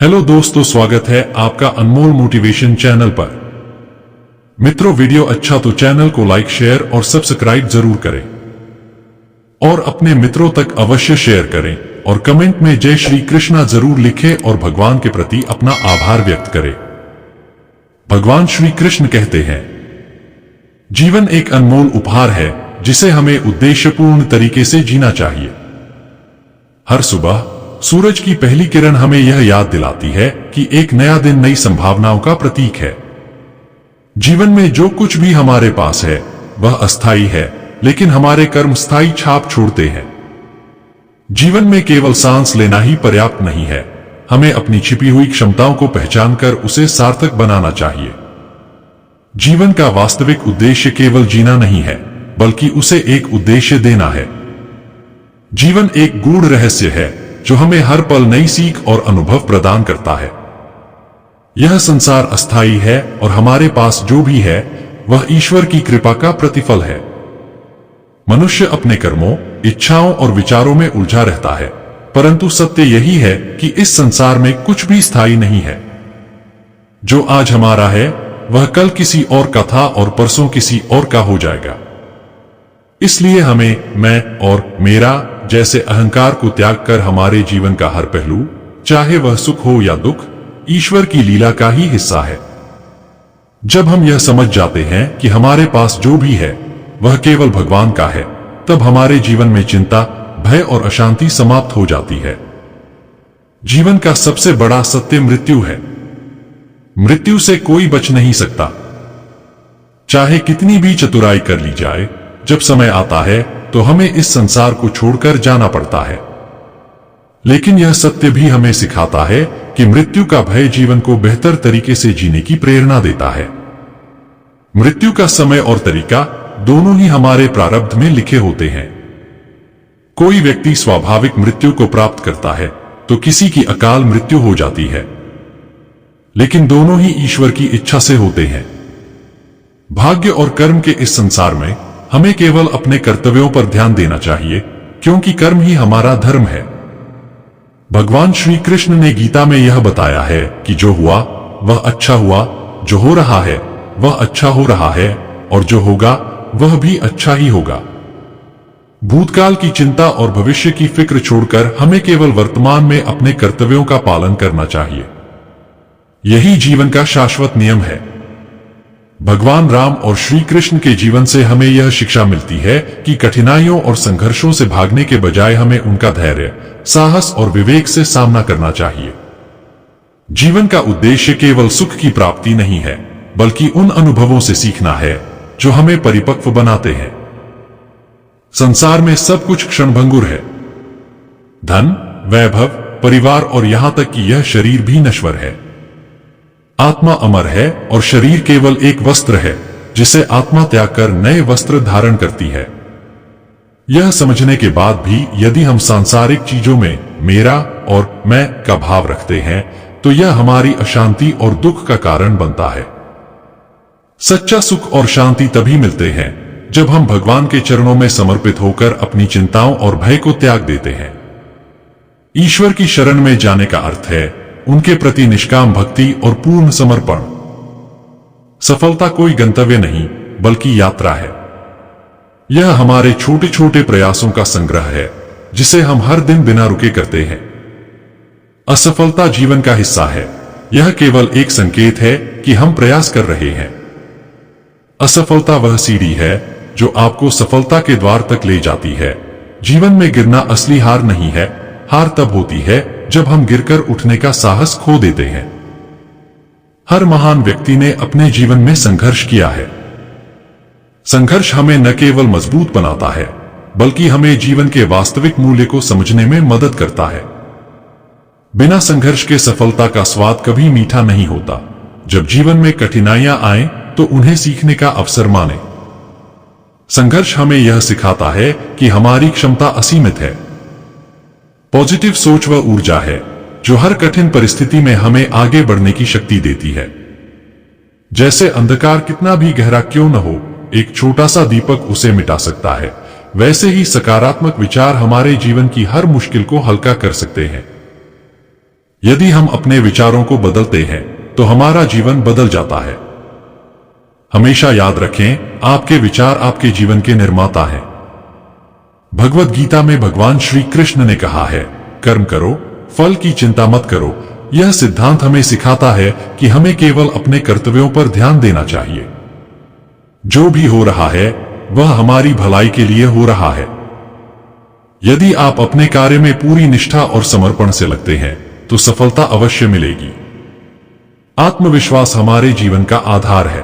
Hello दोस्तों, स्वागत है आपका अनमोल मोटिवेशन चैनल पर। मित्रों, वीडियो अच्छा तो चैनल को लाइक, शेयर और सब्सक्राइब जरूर करें और अपने मित्रों तक अवश्य शेयर करें और कमेंट में जय श्री कृष्णा जरूर लिखें और भगवान के प्रति अपना आभार व्यक्त करें। भगवान श्री कृष्ण कहते हैं, जीवन एक अनमोल उपहार है जिसे हमें उद्देश्यपूर्ण तरीके से जीना चाहिए। हर सुबह सूरज की पहली किरण हमें यह याद दिलाती है कि एक नया दिन नई संभावनाओं का प्रतीक है। जीवन में जो कुछ भी हमारे पास है वह अस्थायी है, लेकिन हमारे कर्म स्थायी छाप छोड़ते हैं। जीवन में केवल सांस लेना ही पर्याप्त नहीं है, हमें अपनी छिपी हुई क्षमताओं को पहचानकर उसे सार्थक बनाना चाहिए। जीवन का वास्तविक उद्देश्य केवल जीना नहीं है, बल्कि उसे एक उद्देश्य देना है। जीवन एक गूढ़ रहस्य है जो हमें हर पल नई सीख और अनुभव प्रदान करता है। यह संसार अस्थायी है और हमारे पास जो भी है वह ईश्वर की कृपा का प्रतिफल है। मनुष्य अपने कर्मों, इच्छाओं और विचारों में उलझा रहता है, परंतु सत्य यही है कि इस संसार में कुछ भी स्थायी नहीं है। जो आज हमारा है वह कल किसी और का था और परसों किसी और का हो जाएगा। इसलिए हमें मैं और मेरा जैसे अहंकार को त्याग कर हमारे जीवन का हर पहलू, चाहे वह सुख हो या दुख, ईश्वर की लीला का ही हिस्सा है। जब हम यह समझ जाते हैं कि हमारे पास जो भी है वह केवल भगवान का है, तब हमारे जीवन में चिंता, भय और अशांति समाप्त हो जाती है। जीवन का सबसे बड़ा सत्य मृत्यु है। मृत्यु से कोई बच नहीं सकता, चाहे कितनी भी चतुराई कर ली जाए। जब समय आता है तो हमें इस संसार को छोड़कर जाना पड़ता है, लेकिन यह सत्य भी हमें सिखाता है कि मृत्यु का भय जीवन को बेहतर तरीके से जीने की प्रेरणा देता है। मृत्यु का समय और तरीका दोनों ही हमारे प्रारब्ध में लिखे होते हैं। कोई व्यक्ति स्वाभाविक मृत्यु को प्राप्त करता है तो किसी की अकाल मृत्यु हो जाती है, लेकिन दोनों ही ईश्वर की इच्छा से होते हैं। भाग्य और कर्म के इस संसार में हमें केवल अपने कर्तव्यों पर ध्यान देना चाहिए, क्योंकि कर्म ही हमारा धर्म है। भगवान श्री कृष्ण ने गीता में यह बताया है कि जो हुआ वह अच्छा हुआ, जो हो रहा है वह अच्छा हो रहा है और जो होगा वह भी अच्छा ही होगा। भूतकाल की चिंता और भविष्य की फिक्र छोड़कर हमें केवल वर्तमान में अपने कर्तव्यों का पालन करना चाहिए। यही जीवन का शाश्वत नियम है। भगवान राम और श्री कृष्ण के जीवन से हमें यह शिक्षा मिलती है कि कठिनाइयों और संघर्षों से भागने के बजाय हमें उनका धैर्य, साहस और विवेक से सामना करना चाहिए। जीवन का उद्देश्य केवल सुख की प्राप्ति नहीं है, बल्कि उन अनुभवों से सीखना है जो हमें परिपक्व बनाते हैं। संसार में सब कुछ क्षणभंगुर है। धन, वैभव, परिवार और यहां तक कि यह शरीर भी नश्वर है। आत्मा अमर है और शरीर केवल एक वस्त्र है जिसे आत्मा त्याग कर नए वस्त्र धारण करती है। यह समझने के बाद भी यदि हम सांसारिक चीजों में मेरा और मैं का भाव रखते हैं तो यह हमारी अशांति और दुख का कारण बनता है। सच्चा सुख और शांति तभी मिलते हैं जब हम भगवान के चरणों में समर्पित होकर अपनी चिंताओं और भय को त्याग देते हैं। ईश्वर की शरण में जाने का अर्थ है उनके प्रति निष्काम भक्ति और पूर्ण समर्पण। सफलता कोई गंतव्य नहीं बल्कि यात्रा है। यह हमारे छोटे छोटे प्रयासों का संग्रह है जिसे हम हर दिन बिना रुके करते हैं। असफलता जीवन का हिस्सा है, यह केवल एक संकेत है कि हम प्रयास कर रहे हैं। असफलता वह सीढ़ी है जो आपको सफलता के द्वार तक ले जाती है। जीवन में गिरना असली हार नहीं है, हार तब होती है जब हम गिरकर उठने का साहस खो देते हैं। हर महान व्यक्ति ने अपने जीवन में संघर्ष किया है। संघर्ष हमें न केवल मजबूत बनाता है, बल्कि हमें जीवन के वास्तविक मूल्य को समझने में मदद करता है। बिना संघर्ष के सफलता का स्वाद कभी मीठा नहीं होता। जब जीवन में कठिनाइयां आए तो उन्हें सीखने का अवसर माने। संघर्ष हमें यह सिखाता है कि हमारी क्षमता असीमित है। पॉजिटिव सोच वह ऊर्जा है जो हर कठिन परिस्थिति में हमें आगे बढ़ने की शक्ति देती है। जैसे अंधकार कितना भी गहरा क्यों न हो, एक छोटा सा दीपक उसे मिटा सकता है, वैसे ही सकारात्मक विचार हमारे जीवन की हर मुश्किल को हल्का कर सकते हैं। यदि हम अपने विचारों को बदलते हैं तो हमारा जीवन बदल जाता है। हमेशा याद रखें, आपके विचार आपके जीवन के निर्माता हैं। भगवद गीता में भगवान श्री कृष्ण ने कहा है, कर्म करो, फल की चिंता मत करो। यह सिद्धांत हमें सिखाता है कि हमें केवल अपने कर्तव्यों पर ध्यान देना चाहिए। जो भी हो रहा है वह हमारी भलाई के लिए हो रहा है। यदि आप अपने कार्य में पूरी निष्ठा और समर्पण से लगते हैं तो सफलता अवश्य मिलेगी। आत्मविश्वास हमारे जीवन का आधार है।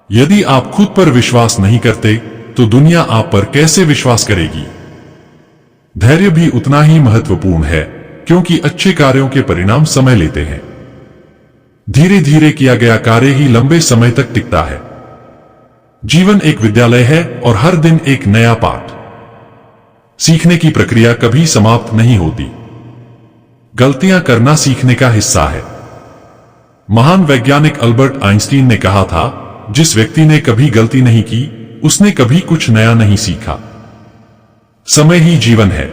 यदि आप खुद पर विश्वास नहीं करते तो दुनिया आप पर कैसे विश्वास करेगी? धैर्य भी उतना ही महत्वपूर्ण है, क्योंकि अच्छे कार्यों के परिणाम समय लेते हैं। धीरे धीरे किया गया कार्य ही लंबे समय तक टिकता है। जीवन एक विद्यालय है और हर दिन एक नया पाठ। सीखने की प्रक्रिया कभी समाप्त नहीं होती। गलतियां करना सीखने का हिस्सा है। महान वैज्ञानिक अल्बर्ट आइंस्टीन ने कहा था, जिस व्यक्ति ने कभी गलती नहीं की उसने कभी कुछ नया नहीं सीखा। समय ही जीवन है।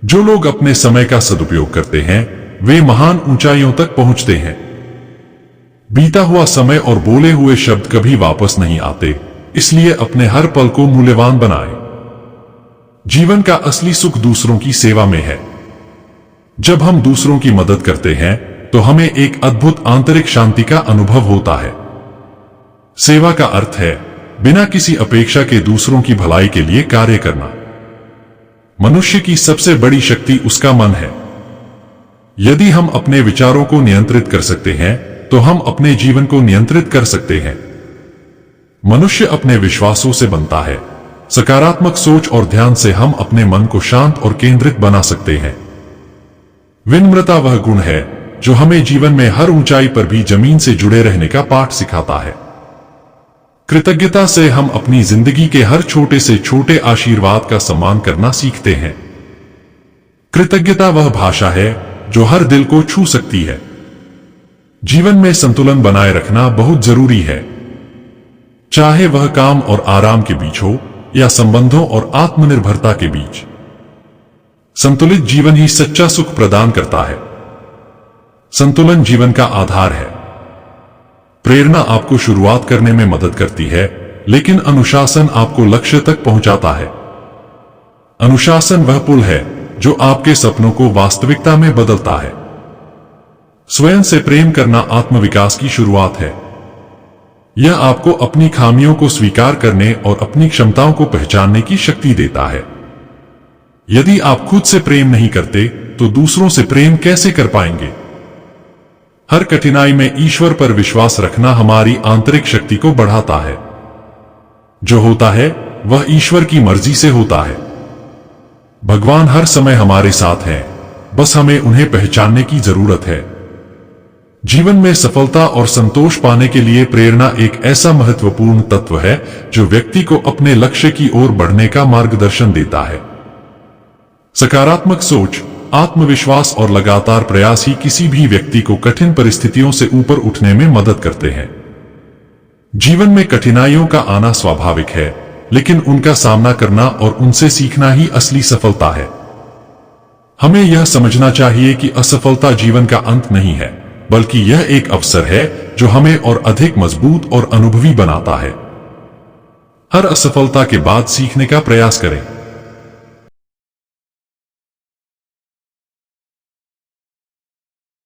जो लोग अपने समय का सदुपयोग करते हैं वे महान ऊंचाइयों तक पहुंचते हैं। बीता हुआ समय और बोले हुए शब्द कभी वापस नहीं आते, इसलिए अपने हर पल को मूल्यवान बनाएं। जीवन का असली सुख दूसरों की सेवा में है। जब हम दूसरों की मदद करते हैं तो हमें एक अद्भुत आंतरिक शांति का अनुभव होता है। सेवा का अर्थ है बिना किसी अपेक्षा के दूसरों की भलाई के लिए कार्य करना। मनुष्य की सबसे बड़ी शक्ति उसका मन है। यदि हम अपने विचारों को नियंत्रित कर सकते हैं तो हम अपने जीवन को नियंत्रित कर सकते हैं। मनुष्य अपने विश्वासों से बनता है। सकारात्मक सोच और ध्यान से हम अपने मन को शांत और केंद्रित बना सकते हैं। विनम्रता वह गुण है जो हमें जीवन में हर ऊंचाई पर भी जमीन से जुड़े रहने का पाठ सिखाता है। कृतज्ञता से हम अपनी जिंदगी के हर छोटे से छोटे आशीर्वाद का सम्मान करना सीखते हैं। कृतज्ञता वह भाषा है जो हर दिल को छू सकती है। जीवन में संतुलन बनाए रखना बहुत जरूरी है, चाहे वह काम और आराम के बीच हो या संबंधों और आत्मनिर्भरता के बीच। संतुलित जीवन ही सच्चा सुख प्रदान करता है। संतुलन जीवन का आधार है। प्रेरणा आपको शुरुआत करने में मदद करती है, लेकिन अनुशासन आपको लक्ष्य तक पहुंचाता है। अनुशासन वह पुल है जो आपके सपनों को वास्तविकता में बदलता है। स्वयं से प्रेम करना आत्मविकास की शुरुआत है। यह आपको अपनी खामियों को स्वीकार करने और अपनी क्षमताओं को पहचानने की शक्ति देता है। यदि आप खुद से प्रेम नहीं करते तो दूसरों से प्रेम कैसे कर पाएंगे? हर कठिनाई में ईश्वर पर विश्वास रखना हमारी आंतरिक शक्ति को बढ़ाता है। जो होता है वह ईश्वर की मर्जी से होता है। भगवान हर समय हमारे साथ हैं, बस हमें उन्हें पहचानने की जरूरत है। जीवन में सफलता और संतोष पाने के लिए प्रेरणा एक ऐसा महत्वपूर्ण तत्व है जो व्यक्ति को अपने लक्ष्य की ओर बढ़ने का मार्गदर्शन देता है। सकारात्मक सोच, आत्मविश्वास और लगातार प्रयास ही किसी भी व्यक्ति को कठिन परिस्थितियों से ऊपर उठने में मदद करते हैं। जीवन में कठिनाइयों का आना स्वाभाविक है, लेकिन उनका सामना करना और उनसे सीखना ही असली सफलता है। हमें यह समझना चाहिए कि असफलता जीवन का अंत नहीं है, बल्कि यह एक अवसर है जो हमें और अधिक मजबूत और अनुभवी बनाता है। हर असफलता के बाद सीखने का प्रयास करें।